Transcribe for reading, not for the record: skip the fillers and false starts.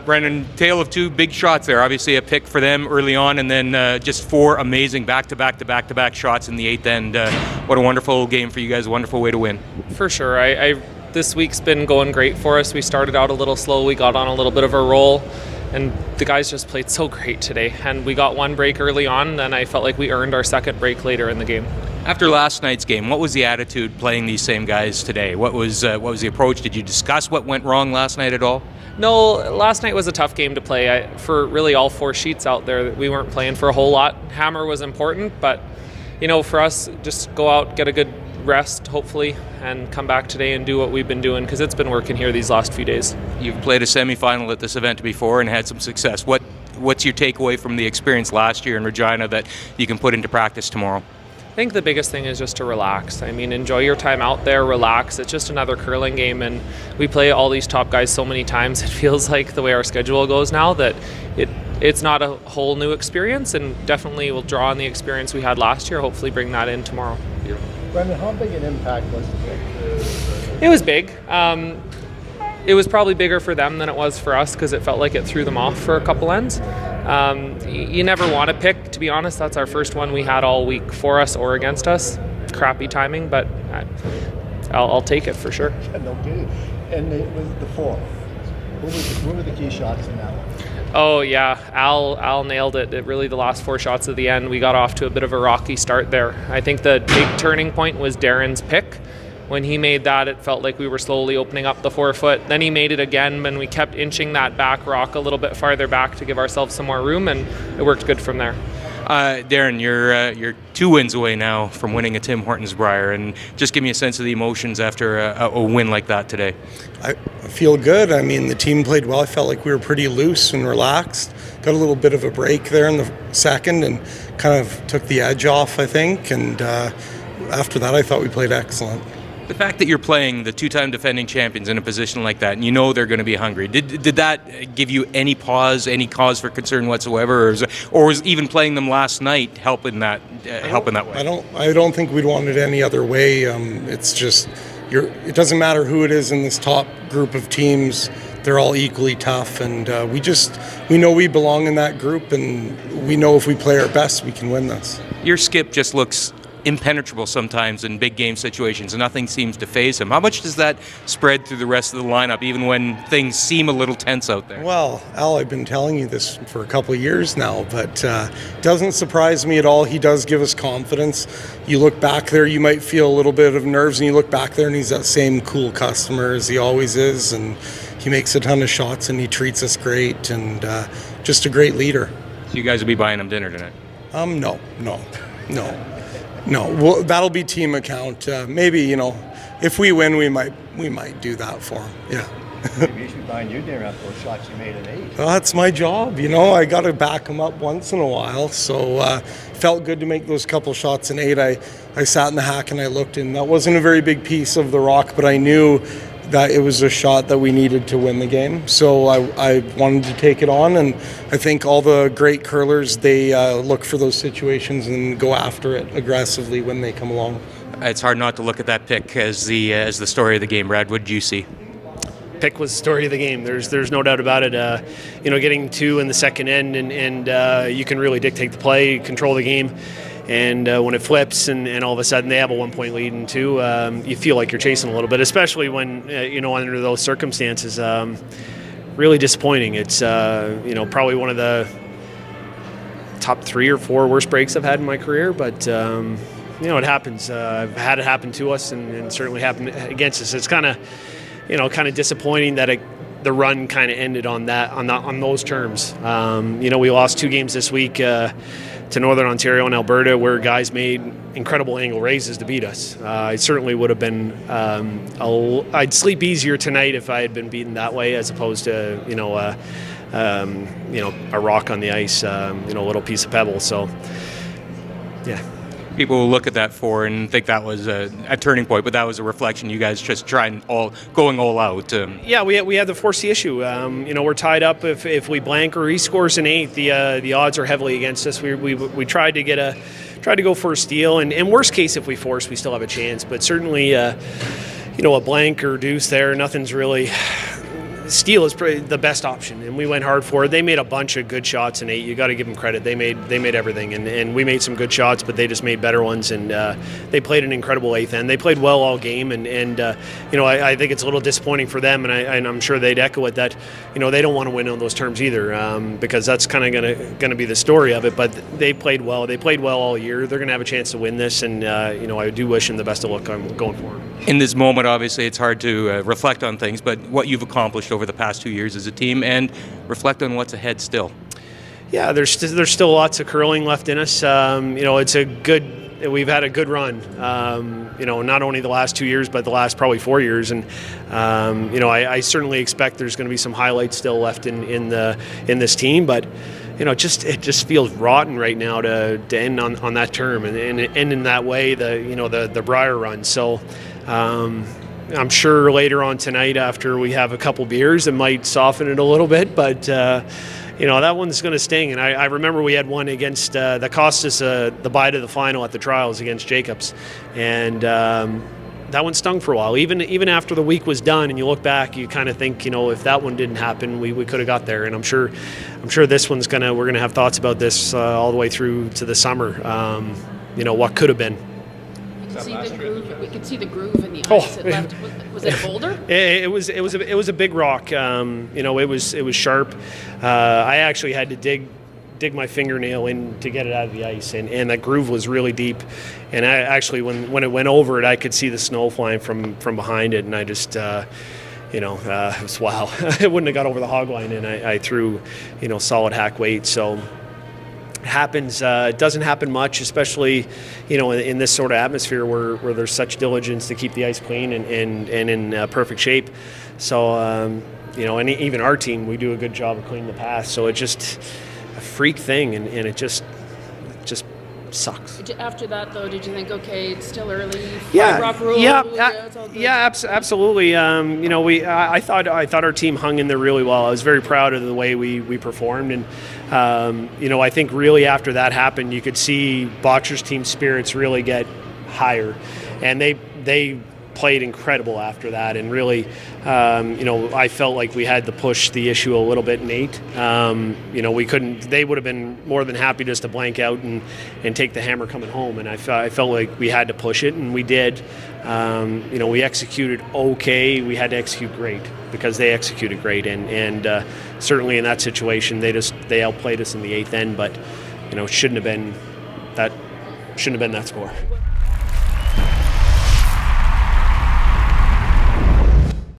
Brendan, tale of two big shots there. Obviously a pick for them early on, and then just four amazing back-to-back shots in the eighth end. What a wonderful game for you guys, a wonderful way to win. For sure. This week's been going great for us. We started out a little slow. We got on a little bit of a roll, and the guys just played so great today. And we got one break early on, and I felt like we earned our second break later in the game. After last night's game, what was the attitude playing these same guys today? What was the approach? Did you discuss what went wrong last night at all? No, last night was a tough game to play. For really all four sheets out there, we weren't playing for a whole lot. Hammer was important, but for us, just go out, get a good rest, hopefully, and come back today and do what we've been doing, because it's been working here these last few days. You've played a semifinal at this event before and had some success. What's your takeaway from the experience last year in Regina that you can put into practice tomorrow? I think the biggest thing is just to relax. Enjoy your time out there, relax. It's just another curling game, and we play all these top guys so many times. It feels like the way our schedule goes now that it's not a whole new experience, and definitely we'll draw on the experience we had last year, hopefully bring that in tomorrow. Brendan, how big an impact was it? It was big. It was probably bigger for them than it was for us, because it felt like it threw them off for a couple ends. You never want to pick, to be honest. That's our first one we had all week for us or against us. Crappy timing, but I'll take it for sure. Okay. And it was the four. What were the key shots in that one? Oh yeah, Al nailed it. Really, the last four shots at the end, we got off to a bit of a rocky start there. I think the big turning point was Darren's pick. When he made that, it felt like we were slowly opening up the 4 foot. Then he made it again, and we kept inching that back rock a little bit farther back to give ourselves some more room, and it worked good from there. Darren, you're 2 wins away now from winning a Tim Hortons Brier, and just give me a sense of the emotions after a win like that today. I feel good. The team played well. I felt like we were pretty loose and relaxed. Got a little bit of a break there in the second and kind of took the edge off, I think, and after that I thought we played excellent. The fact that you're playing the 2-time defending champions in a position like that, and they're going to be hungry, did that give you any pause, any cause for concern whatsoever, or was even playing them last night helping that way? I don't think we'd want it any other way. It's just it doesn't matter who it is in this top group of teams. They're all equally tough, and we know we belong in that group, and we know if we play our best, we can win this. Your skip just looks impenetrable sometimes in big game situations, and nothing seems to faze him. How much does that spread through the rest of the lineup, even when things seem a little tense out there? Well, Al, I've been telling you this for a couple of years now, but it doesn't surprise me at all. He does give us confidence. You look back there, you might feel a little bit of nerves, and you look back there and he's that same cool customer as he always is, and he makes a ton of shots and he treats us great, and just a great leader. So you guys will be buying him dinner tonight? No, well, that'll be team account. Maybe, if we win, we might do that for him. Yeah. Maybe you should be buying you dinner after those shots you made at 8. Well, that's my job. I got to back him up once in a while. So felt good to make those couple shots in 8. I sat in the hack and I looked, and that wasn't a very big piece of the rock, but I knew that it was a shot that we needed to win the game. So I wanted to take it on, and I think all the great curlers, they look for those situations and go after it aggressively when they come along. It's hard not to look at that pick as the story of the game. Brad, what did you see? Pick was the story of the game. There's no doubt about it. Getting 2 in the second end, and you can really dictate the play, control the game. And when it flips and all of a sudden they have a 1-point lead and 2, you feel like you're chasing a little bit, especially when, under those circumstances. Really disappointing. It's, probably one of the top 3 or 4 worst breaks I've had in my career, but, it happens. I've had it happen to us and certainly happened against us. It's kind of disappointing that the run kind of ended on those terms. We lost 2 games this week to Northern Ontario and Alberta, where guys made incredible angle raises to beat us. I certainly would have been. I'd sleep easier tonight if I had been beaten that way, as opposed to a rock on the ice, a little piece of pebble. So, yeah. People will look at that 4 and think that was a turning point, but that was a reflection. You guys just going all out. Yeah, we had the 4C issue. We're tied up. If we blank or he scores an 8, the odds are heavily against us. We tried to go for a steal, and worst case, if we force, we still have a chance. But certainly, a blank or deuce there, nothing's really steal is probably the best option, and we went hard for it. They made a bunch of good shots in 8. You got to give them credit. They made everything, and we made some good shots, but they just made better ones, and they played an incredible 8th end. They played well all game, and I think it's a little disappointing for them, and I'm sure they'd echo it that they don't want to win on those terms either, because that's kind of going to be the story of it. But they played well. They played well all year. They're going to have a chance to win this, and I do wish them the best of luck going forward. In this moment, obviously, it's hard to reflect on things, but what you've accomplished over the past 2 years as a team, and reflect on what's ahead still. Yeah, there's still lots of curling left in us. We've had a good run. Not only the last 2 years, but the last probably 4 years, and I certainly expect there's going to be some highlights still left in this team, but. It just feels rotten right now to end on that term and end in that way, the Brier run. So I'm sure later on tonight, after we have a couple beers, it might soften it a little bit, but that one's going to sting. And I remember we had one against that cost us the bye to the final at the trials against Jacobs, and that one stung for a while. Even after the week was done, and you look back, you kind of think, if that one didn't happen, we could have got there. And I'm sure this one's we're gonna have thoughts about this all the way through to the summer. What could have been. We could see the groove in the ice. It left. Was it a boulder? It was a big rock. It was sharp. I actually had to dig my fingernail in to get it out of the ice, and that groove was really deep, and I actually when it went over it, I could see the snow flying from behind it, and I just it was wow. It wouldn't have got over the hog line, and I threw solid hack weight. So it happens. It doesn't happen much, especially in this sort of atmosphere where there's such diligence to keep the ice clean and in perfect shape. So and even our team, we do a good job of cleaning the path. So it just a freak thing, and it just sucks. After that, though, did you think, okay, it's still early? Yeah, absolutely. I thought our team hung in there really well. I was very proud of the way we performed, and I think really after that happened, you could see Bottcher's team spirits really get higher, and they played incredible after that, and really, I felt like we had to push the issue a little bit in 8. We couldn't. They would have been more than happy just to blank out and take the hammer coming home, and I felt like we had to push it, and we did. We executed okay. We had to execute great because they executed great, and certainly in that situation, they outplayed us in the 8th end, but shouldn't have been that score.